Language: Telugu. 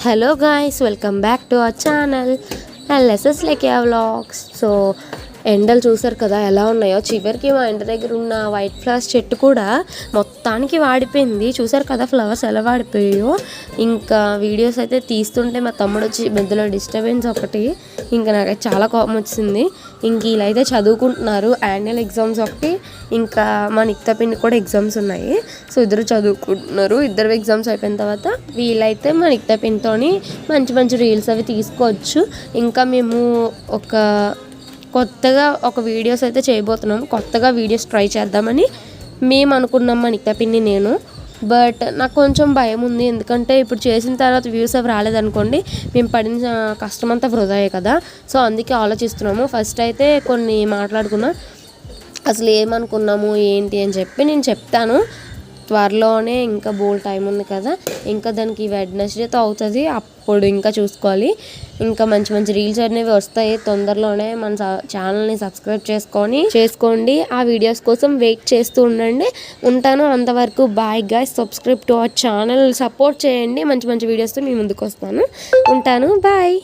Hello guys, welcome back to our channel LSS లేకియా వ్లాగ్స్. సో ఎండలు చూసారు కదా ఎలా ఉన్నాయో. చివరికి మా ఇంటి దగ్గర ఉన్న వైట్ ఫ్లవర్స్ చెట్టు కూడా మొత్తానికి వాడిపోయింది. చూసారు కదా ఫ్లవర్స్ ఎలా వాడిపోయాయో. ఇంకా వీడియోస్ అయితే తీస్తుంటే మా తమ్ముడు వచ్చి మధ్యలో డిస్టర్బెన్స్ ఒకటి. ఇంకా నాకు చాలా కోపం వచ్చింది. ఇంక వీళ్ళైతే చదువుకుంటున్నారు. యాన్యువల్ ఎగ్జామ్స్ ఒకటి, ఇంకా మా నిక్తా పిన్ని కూడా ఎగ్జామ్స్ ఉన్నాయి. సో ఇద్దరు చదువుకుంటున్నారు. ఇద్దరు ఎగ్జామ్స్ అయిపోయిన తర్వాత వీళ్ళైతే మా నిక్తా పిన్నితోని మంచి మంచి రీల్స్ అవి తీసుకోవచ్చు. ఇంకా మేము కొత్తగా ఒక వీడియోస్ అయితే చేయబోతున్నాం. కొత్తగా వీడియోస్ ట్రై చేద్దామని మేము అనుకున్నాం, మా నిక్తా పిన్ని నేను. బట్ నాకు కొంచెం భయం ఉంది. ఎందుకంటే ఇప్పుడు చేసిన తర్వాత వ్యూస్ అవి రాలేదనుకోండి, మేము పడిన కష్టం అంతా వృధాయే కదా. సో అందుకే ఆలోచిస్తున్నాము. ఫస్ట్ అయితే కొన్ని మాట్లాడుకున్నాం, అసలు ఏమనుకున్నాము ఏంటి అని చెప్పి నేను చెప్తాను త్వరలోనే. ఇంకా బోల్ టైం ఉంది కదా, ఇంకా దానికి వెడ్నెస్డేతో అవుతుంది. అప్పుడు ఇంకా చూసుకోవాలి. ఇంకా మంచి మంచి రీల్స్ అనేవి వస్తాయి తొందరలోనే. మన ఛానల్ని సబ్స్క్రైబ్ చేసుకోండి. ఆ వీడియోస్ కోసం వెయిట్ చేస్తూ ఉంటాను. అంతవరకు bye guys. Subscribe to our channel, support చేయండి. మంచి మంచి వీడియోస్తో మీ ముందుకు వస్తాను. ఉంటాను, బాయ్.